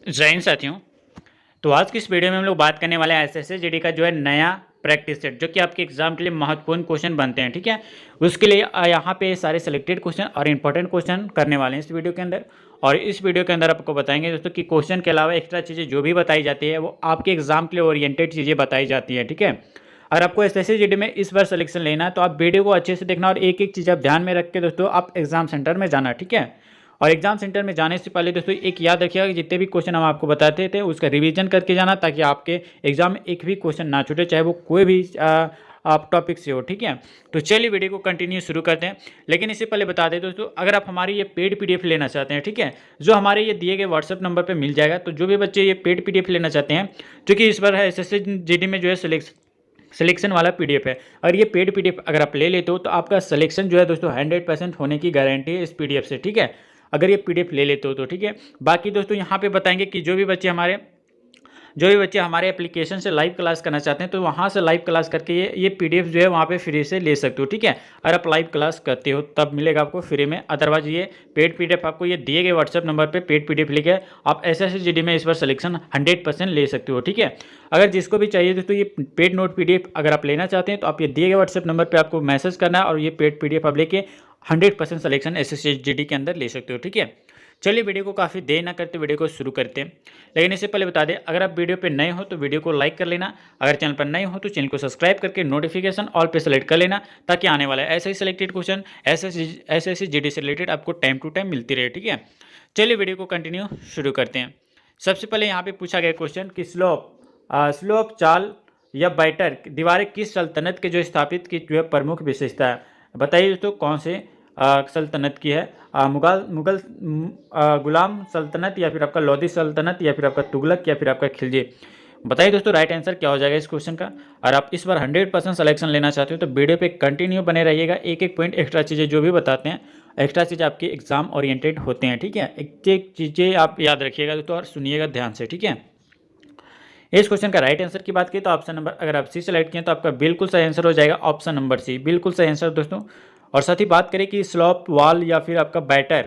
जय हिंद साथियों। तो आज की इस वीडियो में हम लोग बात करने वाले हैं एसएससी जीडी का जो है नया प्रैक्टिस सेट, जो कि आपके एग्जाम के लिए महत्वपूर्ण क्वेश्चन बनते हैं। ठीक है, उसके लिए यहाँ पे सारे सिलेक्टेड क्वेश्चन और इंपॉर्टेंट क्वेश्चन करने वाले हैं इस वीडियो के अंदर। और इस वीडियो के अंदर आपको बताएंगे दोस्तों कि क्वेश्चन के अलावा एक्स्ट्रा चीज़ें जो भी बताई जाती है वो आपके एग्जाम के लिए ओरिएंटेड चीज़ें बताई जाती है। ठीक है, अगर आपको एसएससी जीडी में इस बार सिलेक्शन लेना है तो आप वीडियो को अच्छे से देखना और एक एक चीज़ आप ध्यान में रख के दोस्तों आप एग्जाम सेंटर में जाना। ठीक है, और एग्जाम सेंटर में जाने से पहले दोस्तों एक याद रखिएगा कि जितने भी क्वेश्चन हम आपको बताते थे उसका रिवीजन करके जाना, ताकि आपके एग्जाम में एक भी क्वेश्चन ना छूटे, चाहे वो कोई भी आप टॉपिक से हो। ठीक है, तो चलिए वीडियो को कंटिन्यू शुरू करते हैं। लेकिन इससे पहले बता दें दोस्तों, अगर आप हमारी ये पेड पीडीएफ लेना चाहते हैं, ठीक है, जो हमारे ये दिए गए व्हाट्सएप नंबर पर मिल जाएगा। तो जो भी बच्चे ये पेड पीडीएफ लेना चाहते हैं, क्योंकि इस बार है एसएससी जीडी में जो है सिलेक्शन वाला पीडीएफ है, और ये पेड पीडीएफ अगर आप ले लेते हो तो आपका सिलेक्शन जो है दोस्तों 100% होने की गारंटी है इस पीडीएफ से। ठीक है, अगर ये पीडीएफ ले लेते हो तो। ठीक है, बाकी दोस्तों यहाँ पे बताएंगे कि जो भी बच्चे हमारे एप्लीकेशन से लाइव क्लास करना चाहते हैं तो वहाँ से लाइव क्लास करके ये पीडीएफ जो है वहाँ पे फ्री से ले सकते हो। ठीक है, अगर आप लाइव क्लास करते हो तब मिलेगा आपको फ्री में, अदरवाइज ये पेड पीडीएफ आपको ये दिए गए व्हाट्सएप नंबर पे पेड पीडीएफ लेके आप एसएससी जीडी में इस बार सिलेक्शन 100% ले सकते हो। ठीक है, अगर जिसको भी चाहिए दोस्तों ये पेड नोट पीडीएफ अगर आप लेना चाहते हैं तो आप ये दिए गए व्हाट्सएप नंबर पर आपको मैसेज करना है और ये पेड पीडीएफ आप लेके 100% सिलेक्शन एसएससी जीडी के अंदर ले सकते हो। ठीक है, चलिए वीडियो को काफ़ी देर ना करते वीडियो को शुरू करते हैं। लेकिन इससे पहले बता दें, अगर आप वीडियो पे नए हो तो वीडियो को लाइक कर लेना, अगर चैनल पर नए हो तो चैनल को सब्सक्राइब करके नोटिफिकेशन ऑल पे सेलेक्ट कर लेना, ताकि आने वाला ऐसे ही सिलेक्टेड क्वेश्चन एसएससी जीडी से रिलेटेड आपको टाइम टू टाइम मिलती रहे। ठीक है, चलिए वीडियो को कंटिन्यू शुरू करते हैं। सबसे पहले यहाँ पे पूछा गया क्वेश्चन कि स्लोप चाल या बैटर दीवारें किस सल्तनत के जो स्थापित की जो है प्रमुख विशेषता है। बताइए दोस्तों कौन से सल्तनत की है। मुगल गुलाम सल्तनत, या फिर आपका लोधी सल्तनत, या फिर आपका तुगलक, या फिर आपका खिलजी। बताइए दोस्तों राइट आंसर क्या हो जाएगा इस क्वेश्चन का। और आप इस बार 100% सिलेक्शन लेना चाहते हो तो वीडियो पे कंटिन्यू बने रहिएगा। एक एक पॉइंट एक्स्ट्रा चीज़ें जो भी बताते हैं, एक्स्ट्रा चीज़ें आपके एग्जाम ओरिएंटेड होते हैं। ठीक है, एक एक चीज़ें आप याद रखिएगा दोस्तों और सुनिएगा ध्यान से। ठीक है, इस क्वेश्चन का राइट आंसर की बात की तो ऑप्शन नंबर, अगर आप सी सेलेक्ट किए तो आपका बिल्कुल सही आंसर हो जाएगा ऑप्शन नंबर सी, बिल्कुल सही आंसर दोस्तों। और साथ ही बात करें कि स्लॉप वॉल या फिर आपका बैटर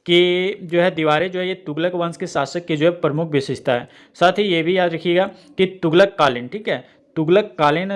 की जो है दीवारें जो है ये तुगलक वंश के शासक की जो है प्रमुख विशेषता है। साथ ही ये भी याद रखिएगा कि तुगलक कालीन, ठीक है, तुगलक कालीन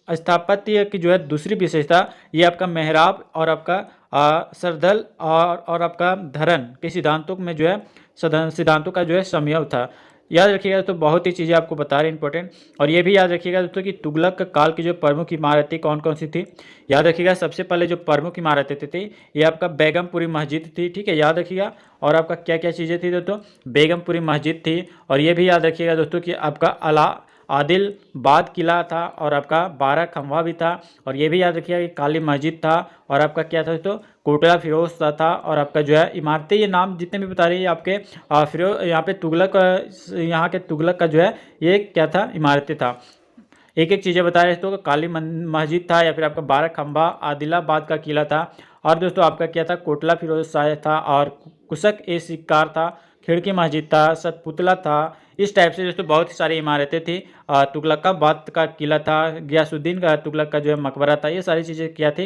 स्थापत्य की जो है दूसरी विशेषता ये आपका मेहराब और आपका सरदल और आपका धरन के सिद्धांतों में जो है सिद्धांतों का जो है समन्वय था। याद रखिएगा तो बहुत ही चीज़ें आपको बता रहे हैं इंपॉर्टेंट। और ये भी याद रखिएगा दोस्तों कि तुगलक काल की जो प्रमुख इमारतें कौन कौन सी थी। याद रखिएगा सबसे पहले जो प्रमुख इमारतें थी ये आपका बेगमपुरी मस्जिद थी। ठीक है, याद रखिएगा। और आपका क्या क्या चीज़ें थी दोस्तों, बेगमपुरी मस्जिद थी। और ये भी याद रखिएगा दोस्तों कि आपका आदिलबाद किला था और आपका 12 खंभा भी था। और ये भी याद रखिएगा कि काली मस्जिद था। और आपका क्या था दोस्तों, कोटला फिरोज था। और आपका जो है इमारतें, ये नाम जितने भी बता रही है आपके फिरोज, यहाँ पे तुगलक, यहाँ के तुगलक का जो है ये क्या था, इमारतें था। एक एक चीज़ें बता रहे दोस्तों, काली मस्जिद था, या फिर आपका 12 खंभा, आदिलाबाद का किला था, और दोस्तों आपका क्या था, कोटला फिरोज शाह था, और कुशक ए शिकार था, खिड़की मस्जिद था, सतपुतला था। इस टाइप से दोस्तों बहुत सारी इमारतें थी। तुगलकाबाद का किला था, गयासुद्दीन का तुगलक का जो है मकबरा था। ये सारी चीज़ें क्या थी,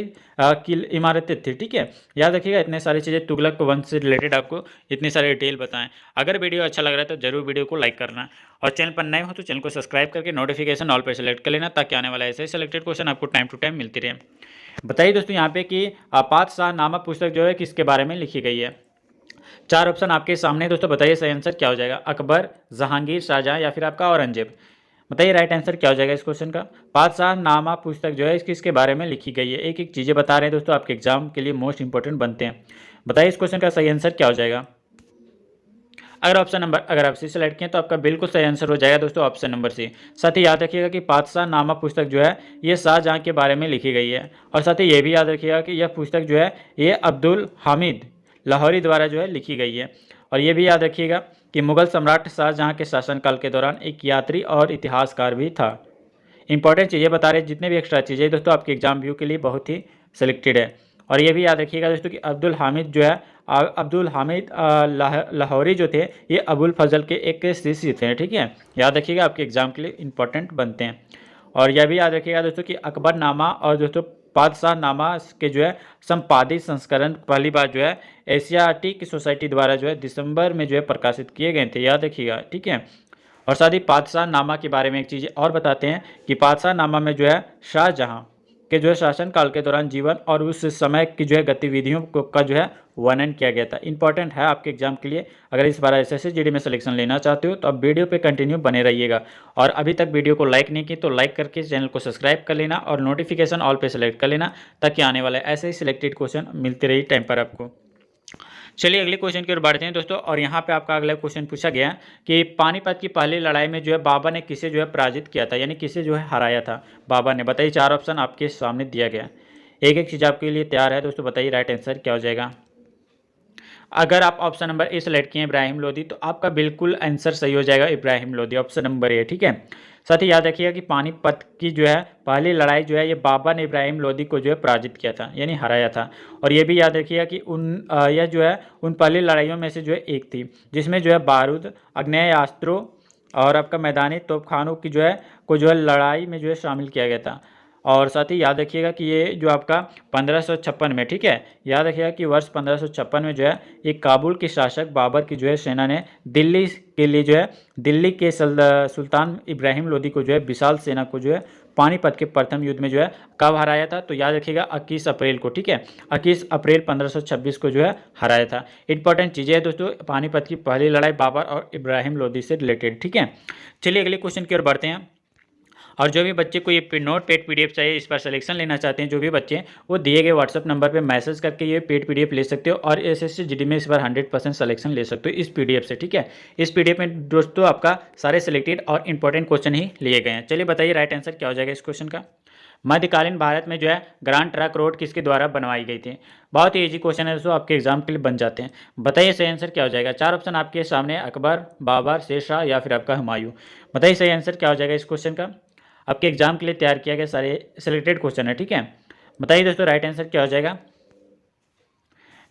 इमारतें थी। ठीक है, याद रखिएगा इतने सारी चीज़ें तुगलक वंश से रिलेटेड आपको इतनी सारी डिटेल बताएं। अगर वीडियो अच्छा लग रहा है तो जरूर वीडियो को लाइक करना, और चैनल पर नए हो तो चैनल को सब्सक्राइब करके नोटिफिकेशन ऑल पर सेलेक्ट कर लेना, ताकि आने वाला ऐसे सिलेक्टेड क्वेश्चन आपको टाइम टू टाइम मिलती रहे। बताइए दोस्तों यहाँ पे कि पातशाह नामक पुस्तक जो है किसके बारे में लिखी गई है। 4 ऑप्शन आपके सामने दोस्तों, बताइए सही आंसर क्या हो जाएगा। अकबर, जहांगीर, शाहजहां, या फिर आपका औरंगजेब। बताइए राइट आंसर क्या हो जाएगा इस क्वेश्चन का। पातशाह नामा पुस्तक जो है किसके बारे में लिखी गई है। एक एक चीज़ें बता रहे हैं दोस्तों, आपके एग्जाम के लिए मोस्ट इंपॉर्टेंट बनते हैं। बताइए इस क्वेश्चन का सही आंसर क्या हो जाएगा। अगर आप सी सेलेक्ट किए तो आपका बिल्कुल सही आंसर हो जाएगा दोस्तों ऑप्शन नंबर सी। साथ ही याद रखिएगा कि पातशाह नामा पुस्तक जो है ये शाहजहां के बारे में लिखी गई है। और साथ ही ये भी याद रखिएगा कि यह पुस्तक जो है ये अब्दुल हामिद लाहौरी द्वारा जो है लिखी गई है। और ये भी याद रखिएगा कि मुगल सम्राट शाहजहां के शासनकाल के दौरान एक यात्री और इतिहासकार भी था। इंपॉर्टेंट चीज़ें बता रहे, जितने भी एक्स्ट्रा चीज़ें दोस्तों आपके एग्जाम व्यू के लिए बहुत ही सिलेक्टेड है। और ये भी याद रखिएगा दोस्तों कि अब्दुल हामिद जो है अब्दुल हामिद लाहौरी जो थे ये अबुल फजल के एक शिष्य थे। ठीक है, याद रखिएगा आपके एग्जाम के लिए इंपॉर्टेंट बनते हैं। और यह भी याद रखिएगा दोस्तों कि अकबरनामा और दोस्तों पातशाहनामा के जो है संपादित संस्करण पहली बार जो है एशियाटिक सोसाइटी द्वारा जो है दिसंबर में जो है प्रकाशित किए गए थे, याद रखिएगा, ठीक है। और साथ ही पातशाहनामा के बारे में एक चीज़ और बताते हैं कि पातशाहनामा में जो है शाहजहां के जो है शासनकाल के दौरान जीवन और उस समय की जो है गतिविधियों का जो है वर्णन किया गया था। इंपॉर्टेंट है आपके एग्जाम के लिए। अगर इस बार एसएससी जीडी में सिलेक्शन लेना चाहते हो तो आप वीडियो पे कंटिन्यू बने रहिएगा। और अभी तक वीडियो को लाइक नहीं की तो लाइक करके चैनल को सब्सक्राइब कर लेना और नोटिफिकेशन ऑल पे सेलेक्ट कर लेना, ताकि आने वाले ऐसे ही सिलेक्टेड क्वेश्चन मिलते रही टाइम पर आपको। चलिए अगले क्वेश्चन की ओर बढ़ते हैं दोस्तों। और यहाँ पे आपका अगला क्वेश्चन पूछा गया कि पानीपत की पहली लड़ाई में जो है बाबर ने किसे जो है पराजित किया था, यानी किसे जो है हराया था बाबर ने। बताइए, 4 ऑप्शन आपके सामने दिया गया, एक एक चीज़ आपके लिए तैयार है दोस्तों। बताइए राइट आंसर क्या हो जाएगा। अगर आप ऑप्शन नंबर ए सेलेक्ट किए इब्राहिम लोदी तो आपका बिल्कुल आंसर सही हो जाएगा, Ibrahim Lodi, option number A, ठीक है। साथ ही याद रखिएगा कि पानीपत की जो है पहली लड़ाई जो है ये बाबर ने इब्राहिम लोदी को जो है पराजित किया था, यानी हराया था। और ये भी याद रखिएगा कि यह जो है उन पहली लड़ाइयों में से जो है एक थी जिसमें जो है बारूद, आग्नेयास्त्रों और आपका मैदानी तोपखानों की जो है लड़ाई में जो है शामिल किया गया था। और साथ ही याद रखिएगा कि ये जो आपका 1556 में, ठीक है, याद रखिएगा कि वर्ष 1556 में जो है ये काबुल के शासक बाबर की जो है सेना ने दिल्ली के लिए जो है दिल्ली के सुल्तान इब्राहिम लोदी को जो है विशाल सेना को जो है पानीपत के प्रथम युद्ध में जो है कब हराया था, तो याद रखिएगा 21 अप्रैल को, ठीक है, 21 अप्रैल 1526 को जो है हराया था। इंपॉर्टेंट चीज़ें है दोस्तों, पानीपत की पहली लड़ाई बाबर और इब्राहिम लोदी से रिलेटेड, ठीक है। चलिए अगले क्वेश्चन की ओर बढ़ते हैं। और जो भी बच्चे को ये नोट पेड पीडीएफ चाहिए, इस पर सिलेक्शन लेना चाहते हैं जो भी बच्चे, वो दिए गए व्हाट्सअप नंबर पे मैसेज करके ये पेड पीडीएफ ले सकते हो और एसएससी जीडी में इस बार 100% सिलेक्शन ले सकते हो इस पीडीएफ से, ठीक है। इस पीडीएफ में दोस्तों आपका सारे सिलेक्टेड और इंपॉर्टेंट क्वेश्चन ही लिए गए हैं। चलिए बताइए राइट आंसर क्या हो जाएगा इस क्वेश्चन का। मध्यकालीन भारत में जो है ग्रांड ट्रंक रोड किसके द्वारा बनवाई गई थी। बहुत ही इजी क्वेश्चन है दोस्तों, आपके एग्जाम के लिए बन जाते हैं। बताइए सही आंसर क्या हो जाएगा। 4 ऑप्शन आपके सामने, अकबर, बाबर, शेरशाह या फिर आपका हुमायूं। बताइए सही आंसर क्या हो जाएगा इस क्वेश्चन का। आपके एग्जाम के लिए तैयार किया गया सारे सिलेक्टेड क्वेश्चन है, ठीक है। बताइए दोस्तों राइट आंसर क्या हो जाएगा।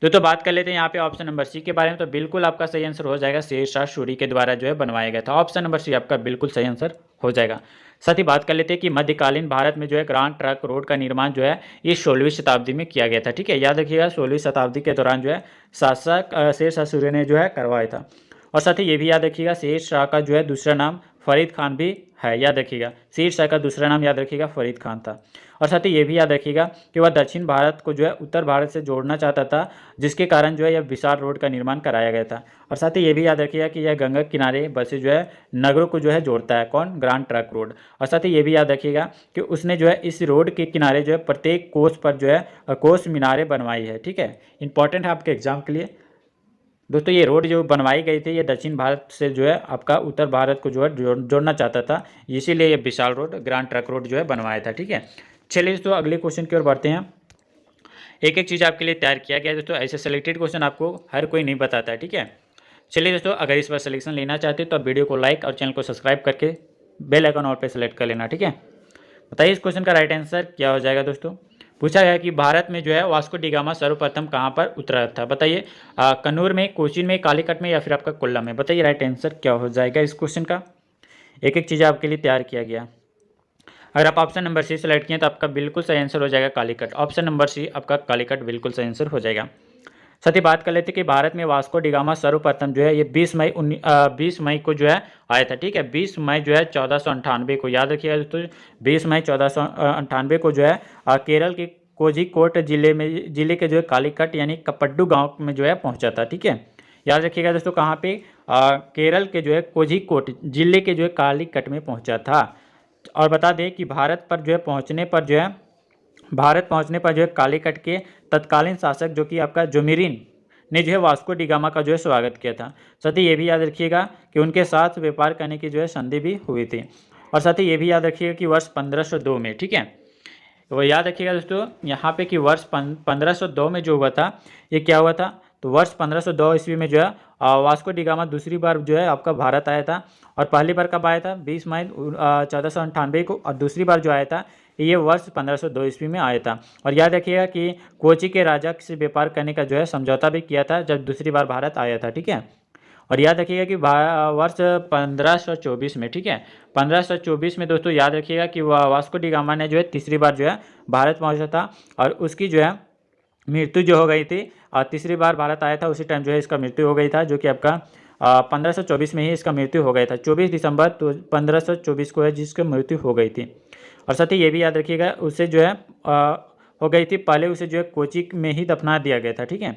दोस्तों बात कर लेते हैं यहाँ पे ऑप्शन नंबर सी के बारे में, तो बिल्कुल आपका सही आंसर हो जाएगा, शेरशाह सूरी के द्वारा जो है बनवाया गया था। ऑप्शन नंबर सी आपका बिल्कुल सही आंसर हो जाएगा। साथ ही बात कर लेते हैं कि मध्यकालीन भारत में जो है ग्रांड ट्रंक रोड का निर्माण जो है ये 16वीं शताब्दी में किया गया था, ठीक है। याद रखिएगा 16वीं शताब्दी के दौरान जो है शासक शेरशाह सूरी ने जो है करवाया था। और साथ ही ये भी याद रखिएगा शेरशाह का जो है दूसरा नाम फरीद खान भी है, याद रखिएगा, शेरशाह का दूसरा नाम याद रखिएगा फरीद खान था। और साथ ही ये भी याद रखिएगा कि वह दक्षिण भारत को जो है उत्तर भारत से जोड़ना चाहता था, जिसके कारण जो है यह विशाल रोड का निर्माण कराया गया था। और साथ ही ये भी याद रखिएगा कि यह गंगा किनारे बसे जो है नगरों को जो है जोड़ता है, कौन, ग्रांड ट्रंक रोड। और साथ ही ये भी याद रखिएगा कि उसने जो है इस रोड के किनारे जो है प्रत्येक कोस पर जो है कोस मीनारें बनवाई है, ठीक है। इंपॉर्टेंट है आपके एग्जाम के लिए दोस्तों। ये रोड जो बनवाई गई थी ये दक्षिण भारत से जो है आपका उत्तर भारत को जो है जोड़ना चाहता था, इसीलिए ये विशाल रोड ग्रांड ट्रंक रोड जो है बनवाया था, ठीक है। चलिए दोस्तों अगले क्वेश्चन की ओर बढ़ते हैं। एक एक चीज़ आपके लिए तैयार किया गया है दोस्तों, ऐसे सिलेक्टेड क्वेश्चन आपको हर कोई नहीं बताता है, ठीक है। चलिए दोस्तों अगर इस बार सिलेक्शन लेना चाहते हो तो वीडियो को लाइक और चैनल को सब्सक्राइब करके बेल आइकन ऑल पे सेलेक्ट कर लेना, ठीक है। बताइए इस क्वेश्चन का राइट आंसर क्या हो जाएगा दोस्तों। पूछा गया कि भारत में जो है वास्को डी गामा सर्वप्रथम कहाँ पर उतरा था। बताइए कन्नूर में, कोचीन में, कालीकट में या फिर आपका कोल्लम में। बताइए राइट आंसर क्या हो जाएगा इस क्वेश्चन का। एक एक चीज़ आपके लिए तैयार किया गया। अगर आप ऑप्शन नंबर सी सेलेक्ट किए तो आपका बिल्कुल सही आंसर हो जाएगा कालीकट। ऑप्शन नंबर सी आपका कालीकट बिल्कुल सही आंसर हो जाएगा। साथ ही बात कर लेते हैं कि भारत में वास्को डी गामा सर्वप्रथम जो है ये 20 मई को जो है आया था, ठीक है। 20 मई जो है 1498 को, याद रखिएगा दोस्तों, 20 मई 1498 को जो है केरल के कोझिकोड जिले के जो है कालीकट यानी कपड्डू गांव में जो है पहुंचा था, ठीक है। याद रखिएगा दोस्तों कहाँ पे, केरल के जो है कोझिकोड जिले के जो है कालीकट में पहुंचा था। और बता दें कि भारत पहुंचने पर जो है कालीकट के तत्कालीन शासक जो कि आपका जोमिरिन ने जो है वास्को डी गामा का जो है स्वागत किया था। साथ ही ये भी याद रखिएगा कि उनके साथ व्यापार करने की जो है संधि भी हुई थी। और साथ ही ये भी याद रखिएगा कि वर्ष 1502 में, ठीक है, तो याद रखिएगा दोस्तों यहाँ पे कि वर्ष 1502 में जो हुआ था ये क्या हुआ था, तो वर्ष 1502 ईस्वी में जो है वास्को डी गामा दूसरी बार जो है आपका भारत आया था। और पहली बार कब आया था, 20 मई 1498 को, और दूसरी बार जो आया था ये वर्ष 1502 ईस्वी में आया था। और याद रखिएगा कि कोची के राजा से व्यापार करने का जो है समझौता भी किया था जब दूसरी बार भारत आया था, ठीक है। और याद रखिएगा कि वर्ष 1524 में, ठीक है, 1524 में दोस्तों याद रखिएगा कि वास्को डी गामा ने जो है तीसरी बार जो है भारत पहुंचा था और उसकी जो है मृत्यु जो हो गई थी। तीसरी बार भारत आया था उसी टाइम जो है इसका मृत्यु हो गई था, जो कि आपका 1524 में ही इसका मृत्यु हो गया था। 24 दिसंबर 1524 को है जिसकी मृत्यु हो गई थी। और साथ ही ये भी याद रखिएगा उसे जो है हो गई थी, पहले उसे जो है कोची में ही दफना दिया गया था, ठीक है।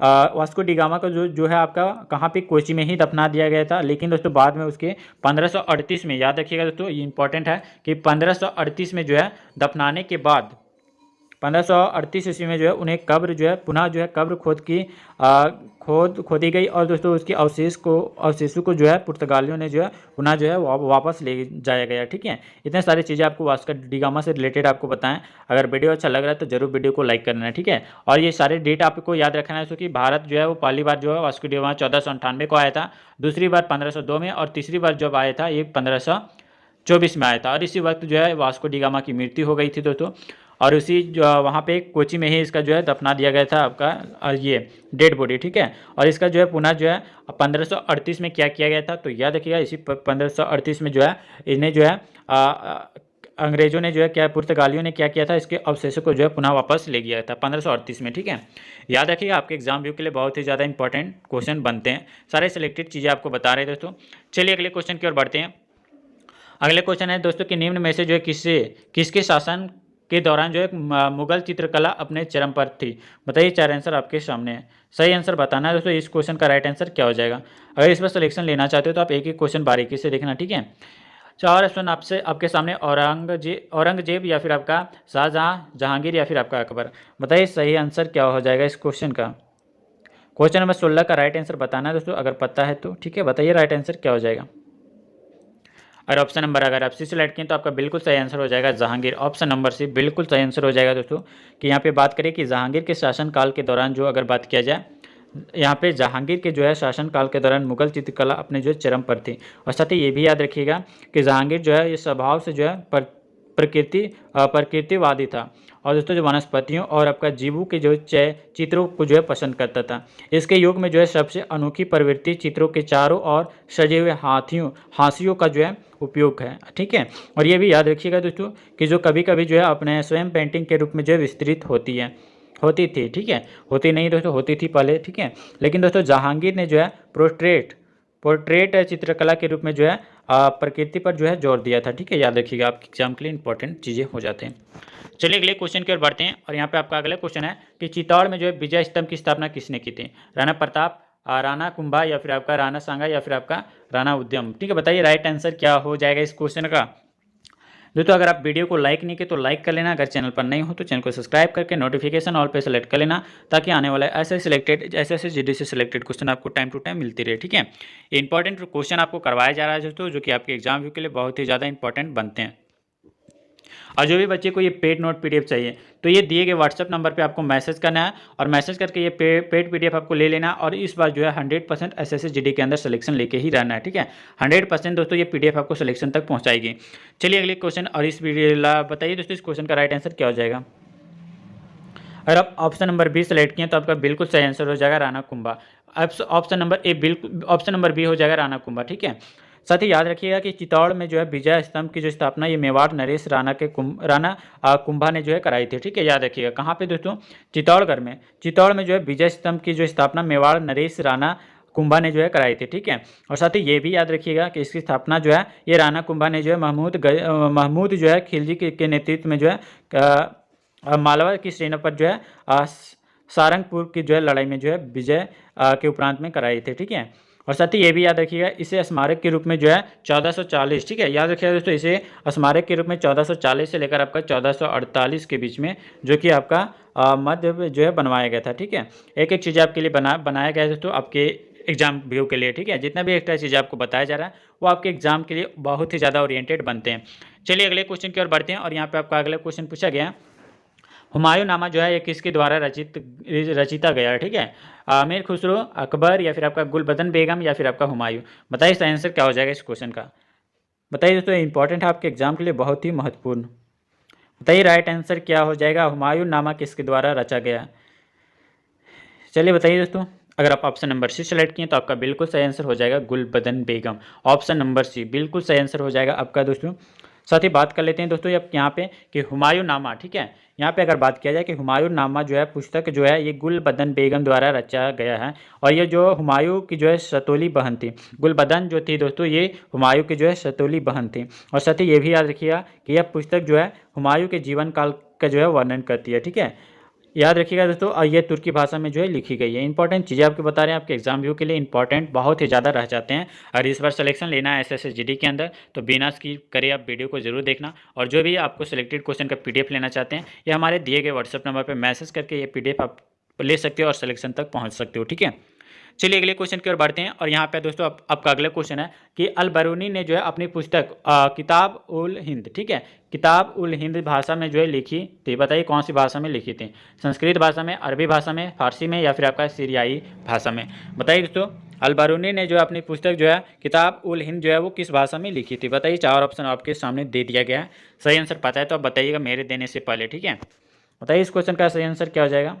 वास्को डी गामा का जो है आपका कहाँ पे, कोची में ही दफना दिया गया था। लेकिन दोस्तों बाद में उसके 1538 में, याद रखिएगा दोस्तों ये इंपॉर्टेंट है कि 1538 में जो है दफनाने के बाद 1538 ईस्वी में जो है उन्हें कब्र जो है पुनः जो है कब्र खोदी गई और दोस्तों उसकी अवशेषों को जो है पुर्तगालियों ने जो है पुनः जो है वापस ले जाया गया, ठीक है। इतने सारी चीज़ें आपको वास्को डी गामा से रिलेटेड आपको बताएं। अगर वीडियो अच्छा लग रहा है तो जरूर वीडियो को लाइक करना है, ठीक है। और ये सारे डेट आपको याद रखना है क्योंकि भारत जो है वो पहली बार जो है वास्को डी गामा 1498 को आया था, दूसरी बार 1502 में और तीसरी बार जब आया था ये 1524 में आया था। और इसी वक्त जो है वास्को डी गामा की मृत्यु हो गई थी दोस्तों। और उसी जो वहाँ पे कोची में ही इसका जो है दफना दिया गया था आपका ये डेड बॉडी, ठीक है। और इसका जो है पुनः जो है 1538 में क्या किया गया था तो याद रखिएगा इसी 1538 में जो है इन्हें जो है अंग्रेजों ने जो है क्या, पुर्तगालियों ने क्या किया था, इसके अवशेषों को जो है पुनः वापस ले गया था 1538 में, ठीक है। याद रखिएगा आपके एग्जाम व्यू के लिए बहुत ही ज़्यादा इंपॉर्टेंट क्वेश्चन बनते हैं, सारे सिलेक्टेड चीज़ें आपको बता रहे दोस्तों। चलिए अगले क्वेश्चन की ओर बढ़ते हैं। अगले क्वेश्चन है दोस्तों कि निम्न में से जो है किसके शासन के दौरान जो है मुगल चित्रकला अपने चरम पर थी। बताइए, चार आंसर आपके सामने है, सही आंसर बताना है दोस्तों। इस क्वेश्चन का राइट आंसर क्या हो जाएगा। अगर इस पर सिलेक्शन लेना चाहते हो तो आप एक एक क्वेश्चन बारीकी से देखना, ठीक है। चार ऑप्शन आपके सामने औरंगजेब या फिर आपका शाहजहां, जहांगीर या फिर आपका अकबर। बताइए सही आंसर क्या हो जाएगा इस क्वेश्चन का। क्वेश्चन नंबर 16 का राइट आंसर बताना है दोस्तों, अगर पता है तो, ठीक है। बताइए राइट आंसर क्या हो जाएगा। और ऑप्शन नंबर अगर आप सी सेलेक्ट किए तो आपका बिल्कुल सही आंसर हो जाएगा जहांगीर। ऑप्शन नंबर सी बिल्कुल सही आंसर हो जाएगा दोस्तों। कि यहाँ पे बात करें कि जहांगीर के शासनकाल के दौरान जो अगर बात किया जाए, यहाँ पे जहांगीर के जो है शासनकाल के दौरान मुगल चित्रकला अपने जो चरम पर थी। और साथ ही ये भी याद रखिएगा कि जहांगीर जो है ये स्वभाव से जो है प्रकृतिवादी था और दोस्तों जो वनस्पतियों और आपका जीवों के जो चित्रों को जो है पसंद करता था। इसके युग में जो है सबसे अनोखी प्रवृत्ति चित्रों के चारों ओर सजे हुए हाथियों का जो है उपयोग है, ठीक है। और ये भी याद रखिएगा दोस्तों कि जो कभी कभी जो है अपने स्वयं पेंटिंग के रूप में जो है विस्तृत होती थी, ठीक है। होती नहीं दोस्तों, होती थी पहले, ठीक है। लेकिन दोस्तों जहांगीर ने जो है पोर्ट्रेट चित्रकला के रूप में जो है प्रकृति पर जो है जोर दिया था, ठीक है। याद रखिएगा आपके एग्जाम के लिए इंपॉर्टेंट चीज़ें हो जाते हैं। चलिए अगले क्वेश्चन की ओर बढ़ते हैं। और यहाँ पे आपका अगला क्वेश्चन है कि चित्तौड़ में जो है विजय स्तंभ की स्थापना किसने की थी। राणा प्रताप, राणा कुंभा या फिर आपका राणा सांगा या फिर आपका राणा उद्यम, ठीक है। बताइए राइट आंसर क्या हो जाएगा इस क्वेश्चन का। दोस्तों अगर आप वीडियो को लाइक नहीं किए तो लाइक कर लेना, अगर चैनल पर नहीं हो तो चैनल को सब्सक्राइब करके नोटिफिकेशन ऑल पे सेलेक्ट कर लेना, ताकि आने वाले ऐसे जीडी से सिलेक्टेड क्वेश्चन आपको टाइम टू टाइम मिलती रहे, ठीक है। इंपॉर्टेंट क्वेश्चन आपको करवाया जा रहा है दोस्तों, जो कि आपके एग्जाम व्यू के लिए बहुत ही ज़्यादा इंपॉर्टेंट बनते हैं। और जो भी बच्चे को ये पेड नोट पीडीएफ चाहिए तो ये दिए गए व्हाट्सएप नंबर पे आपको मैसेज करना है और मैसेज करके ये पेड पीडीएफ आपको ले लेना और इस बार जो है 100% एसएससी जीडी के अंदर सिलेक्शन लेके ही रहना है, ठीक है। 100% दोस्तों ये पीडीएफ आपको सिलेक्शन तक पहुंचाएगी। चलिए अगले क्वेश्चन, और इस वीडियो बताइए दोस्तों इस क्वेश्चन का राइट आंसर क्या हो जाएगा। अगर आप ऑप्शन नंबर बी सेलेक्ट किए तो आपका बिल्कुल सही आंसर हो जाएगा Rana Kumbha. Option number B हो जाएगा राणा कुंभा, ठीक है। साथ ही याद रखिएगा कि चित्तौड़ में जो है विजय स्तंभ की जो स्थापना ये मेवाड़ नरेश राणा कुंभा ने जो है कराई थी, ठीक है। याद रखिएगा कहाँ पे दोस्तों, चित्तौड़ में जो है विजय स्तंभ की जो स्थापना मेवाड़ नरेश राणा कुंभा ने जो है कराई थी, ठीक है। और साथ ही ये भी याद रखिएगा कि इसकी स्थापना जो है ये राणा कुंभा ने जो है महमूद जो है खिलजी के नेतृत्व में जो है मालवा की सेना पर जो है सारंगपुर की जो है लड़ाई में जो है विजय के उपरांत में कराई थी, ठीक है। और साथ ही ये भी याद रखिएगा इसे स्मारक के रूप में जो है 1440, ठीक है। याद रखिएगा दोस्तों इसे स्मारक के रूप में 1440 से लेकर आपका 1448 के बीच में जो कि आपका मध्य में जो है बनवाया गया था, ठीक है। एक एक चीज़ आपके लिए बनाया गया है दोस्तों आपके एग्जाम व्यू के लिए, ठीक है। जितना भी एक्स्ट्रा चीज़ आपको बताया जा रहा है वो आपके एग्जाम के लिए बहुत ही ज़्यादा ओरिएंटेड बनते हैं। चलिए अगले क्वेश्चन की ओर बढ़ते हैं। और यहाँ पर आपका अगला क्वेश्चन पूछा गया, हुमायूं नामा जो है ये किसके द्वारा रचिता गया है, ठीक है। आमिर खुसरो, अकबर या फिर आपका गुलबदन बेगम या फिर आपका हुमायूं। बताइए इसका आंसर क्या हो जाएगा इस क्वेश्चन का। बताइए दोस्तों इंपॉर्टेंट है आपके एग्जाम के लिए, बहुत ही महत्वपूर्ण। बताइए राइट आंसर क्या हो जाएगा, हुमायूं नामा किसके द्वारा रचा गया। चलिए बताइए दोस्तों, अगर आप ऑप्शन नंबर सी सेलेक्ट किए तो आपका बिल्कुल सही आंसर हो जाएगा गुलबदन बेगम। ऑप्शन नंबर सी बिल्कुल सही आंसर हो जाएगा आपका दोस्तों। साथ ही बात कर लेते हैं दोस्तों अब यहाँ पे कि हुमायूं नामा, ठीक है, यहाँ पे अगर बात किया जाए कि हुमायूं नामा जो है पुस्तक जो है ये गुलबदन बेगम द्वारा रचा गया है। और ये जो हुमायूं की जो है सतोली बहन थी, गुलबदन जो थी दोस्तों ये हुमायूं की जो है सतोली बहन थी। और साथ ही ये भी याद रखिएगा कि यह पुस्तक जो है हुमायूं के जीवन काल का जो है वर्णन करती है, ठीक है, याद रखिएगा दोस्तों। और ये तुर्की भाषा में जो है लिखी गई है। इंपॉर्टेंट चीज़ें आपको बता रहे हैं, आपके एग्जाम व्यू के लिए इंपॉर्टेंट बहुत ही ज़्यादा रह जाते हैं। और इस बार सिलेक्शन लेना है एसएससी जीडी के अंदर तो बिना स्किप करे आप वीडियो को जरूर देखना। और जो भी आपको सिलेक्टेड क्वेश्चन का पीडीएफ लेना चाहते हैं ये हमारे दिए गए व्हाट्सएप नंबर पर मैसेज करके ये पीडीएफ आप ले सकते हो और सिलेक्शन तक पहुँच सकते हो, ठीक है। चलिए अगले क्वेश्चन की ओर बढ़ते हैं। और यहाँ पे दोस्तों आपका अगला क्वेश्चन है कि अल बरूनी ने जो है अपनी पुस्तक किताब उल हिंद, ठीक है, किताब उल हिंद भाषा में जो है लिखी थी। बताइए कौन सी भाषा में लिखी थी? संस्कृत भाषा में, अरबी भाषा में, फारसी में या फिर आपका सीरियाई भाषा में? बताइए दोस्तों अल बरूनी ने जो है अपनी पुस्तक जो है किताब उल हिंद जो है वो किस भाषा में लिखी थी? बताइए, 4 ऑप्शन आपके सामने दे दिया गया है। सही आंसर पता है तो आप बताइएगा मेरे देने से पहले, ठीक है। बताइए इस क्वेश्चन का सही आंसर क्या हो जाएगा।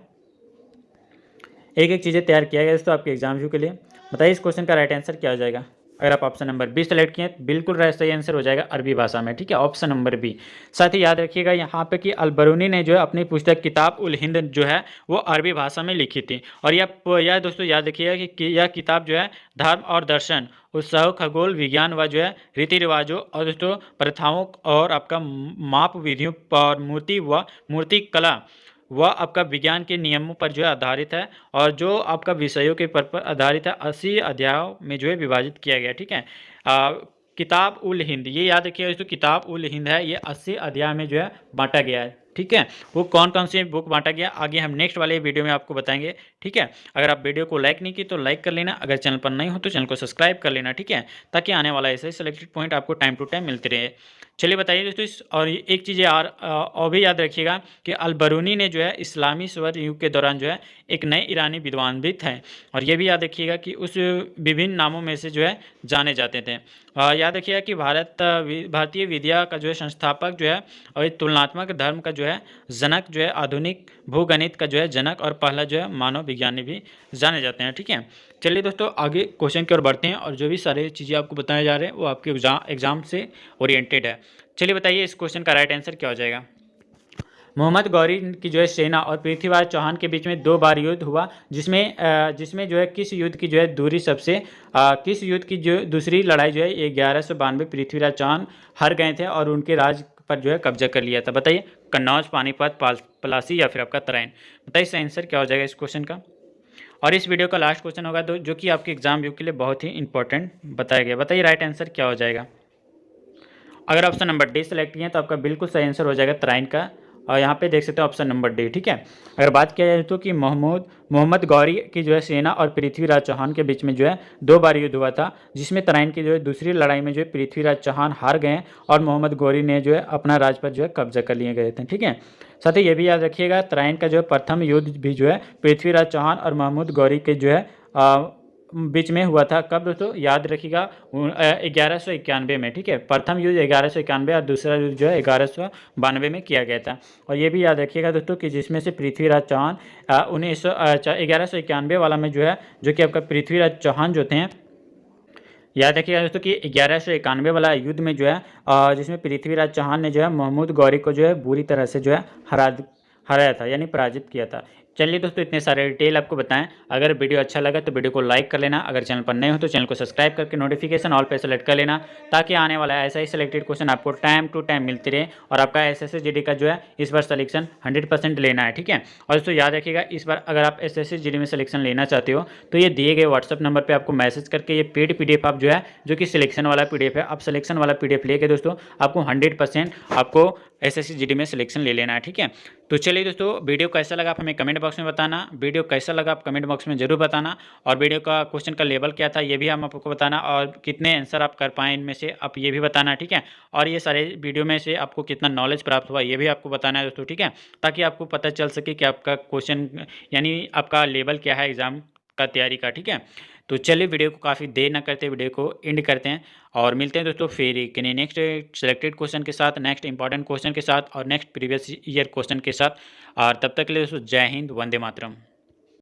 एक एक चीज़ें तैयार किया गया दोस्तों आपके एग्जाम व्यू के लिए। बताइए इस क्वेश्चन का राइट आंसर क्या हो जाएगा। अगर आप ऑप्शन नंबर बी सेलेक्ट किए बिल्कुल सही आंसर हो जाएगा अरबी भाषा में, ठीक है, ऑप्शन नंबर बी। साथ ही याद रखिएगा यहाँ पे कि अल बरूनी ने जो है अपनी पुस्तक किताब उल हिंद जो है वो अरबी भाषा में लिखी थी। और यह दोस्तों याद रखिएगा कि यह किताब जो है धर्म और दर्शन, उत्सव, खगोल विज्ञान व जो है रीति रिवाजों और दोस्तों प्रथाओं और आपका माप विधियों और मूर्ति कला वह आपका विज्ञान के नियमों पर जो है आधारित है। और जो आपका विषयों के पर आधारित है 80 अध्यायों में जो है विभाजित किया गया, ठीक है। किताब उल हिंद ये याद रखिएगा दोस्तों, किताब उल हिंद है ये 80 अध्याय में जो है बांटा गया है, ठीक है। वो कौन कौन सी बुक बांटा गया आगे हम नेक्स्ट वाले वीडियो में आपको बताएंगे, ठीक है। अगर आप वीडियो को लाइक नहीं की तो लाइक कर लेना, अगर चैनल पर नहीं हो तो चैनल को सब्सक्राइब कर लेना, ठीक है, ताकि आने वाला ऐसे सिलेक्टेड पॉइंट आपको टाइम टू टाइम मिलते रहे। चलिए बताइए दोस्तों और एक चीज़ और भी याद रखिएगा कि अल बरूनी ने जो है इस्लामी स्वर्ण युग के दौरान जो है एक नए ईरानी विद्वान भी थे। और ये भी याद रखिएगा कि उस विभिन्न नामों में से जो है जाने जाते थे। याद रखिएगा कि भारतीय विद्या का जो है संस्थापक जो है और तुलनात्मक धर्म का जो है जनक जो है, आधुनिक भूगणित का जो है जनक और पहला जो है मानव विज्ञानी भी जाने जाते हैं, ठीक है। चलिए दोस्तों आगे क्वेश्चन की ओर बढ़ते हैं। और जो भी सारी चीज़ें आपको बताए जा रहे हैं वो आपके एग्जाम से ओरिएंटेड है। चलिए बताइए इस क्वेश्चन का राइट आंसर क्या हो जाएगा। मोहम्मद गौरी की जो है सेना और पृथ्वीराज चौहान के बीच में 2 बार युद्ध हुआ, जिसमें जो है किस युद्ध की जो है दूरी सबसे किस युद्ध की जो दूसरी लड़ाई जो है 1192 पृथ्वीराज चौहान हार गए थे और उनके राज पर जो है कब्जा कर लिया था। बताइए कन्नौज, पानीपत, पलासी या फिर आपका तराइन? बताइए इसका आंसर क्या हो जाएगा इस क्वेश्चन का। और इस वीडियो का लास्ट क्वेश्चन होगा जो कि आपके एग्जाम व्यू के लिए बहुत ही इंपॉर्टेंट बताया गया। बताइए राइट आंसर क्या हो जाएगा। अगर ऑप्शन नंबर डी सेलेक्ट किए तो आपका बिल्कुल सही आंसर हो जाएगा तराइन का। और यहाँ पे देख सकते हो ऑप्शन नंबर डी, ठीक है। अगर बात किया जाए तो कि मोहम्मद गौरी की जो है सेना और पृथ्वीराज चौहान के बीच में जो है 2 बार युद्ध हुआ था, जिसमें तराइन की जो है दूसरी लड़ाई में जो है पृथ्वीराज चौहान हार गए और मोहम्मद गौरी ने जो है अपना राज पर जो है कब्जा कर लिए गए थे, ठीक है। साथ ही ये भी याद रखिएगा तराइन का जो है प्रथम युद्ध भी जो है पृथ्वीराज चौहान और मोहम्मद गौरी के जो है बीच में हुआ था। कब दोस्तों याद रखिएगा 1191 में, ठीक है। प्रथम युद्ध 1191 और दूसरा युद्ध जो है 1192 में किया गया था। और ये भी याद रखिएगा दोस्तों कि जिसमें से पृथ्वीराज चौहान 1191 वाला में जो है जो कि आपका पृथ्वीराज चौहान जो थे, याद रखिएगा दोस्तों कि 1191 वाला युद्ध में जो है जिसमें पृथ्वीराज चौहान ने जो है मोहम्मद गौरी को जो है बुरी तरह से जो है हराया था, यानी पराजित किया था। चलिए दोस्तों इतने सारे डिटेल आपको बताएं। अगर वीडियो अच्छा लगा तो वीडियो को लाइक कर लेना, अगर चैनल पर नए हो तो चैनल को सब्सक्राइब करके नोटिफिकेशन ऑल पे सेलेक्ट कर लेना, ताकि आने वाला ऐसा ही सिलेक्टेड क्वेश्चन आपको टाइम टू टाइम मिलते रहे और आपका एसएससी जीडी का जो है इस बार सिलेक्शन 100% लेना है, ठीक है। और दोस्तों याद रखिएगा इस बार अगर आप एसएससी जीडी में सिलेक्शन लेना चाहते हो तो ये दिए गए व्हाट्सअप नंबर पर आपको मैसेज करके ये पेड पीडीएफ आप जो है जो कि सिलेक्शन वाला पीडीएफ है, आप सिलेक्शन वाला पीडीएफ लेके दोस्तों आपको 100% आपको एसएससी जीडी में सिलेक्शन ले लेना है, ठीक है। तो चलिए दोस्तों वीडियो कैसा लगा आप हमें कमेंट बॉक्स में बताना, वीडियो कैसा लगा आप कमेंट बॉक्स में जरूर बताना। और वीडियो का क्वेश्चन का लेवल क्या था ये भी हम आपको बताना, और कितने आंसर आप कर पाए इनमें से आप ये भी बताना, ठीक है। और ये सारे वीडियो में से आपको कितना नॉलेज प्राप्त हुआ ये भी आपको बताना है दोस्तों, ठीक है, ताकि आपको पता चल सके कि आपका क्वेश्चन यानी आपका लेवल क्या है एग्ज़ाम का तैयारी का, ठीक है। तो चलिए वीडियो को काफ़ी देर ना करते वीडियो को एंड करते हैं और मिलते हैं दोस्तों फिर कि नेक्स्ट सेलेक्टेड क्वेश्चन के साथ, नेक्स्ट इंपॉर्टेंट क्वेश्चन के साथ और नेक्स्ट प्रीवियस ईयर क्वेश्चन के साथ। और तब तक के लिए दोस्तों जय हिंद, वंदे मातरम।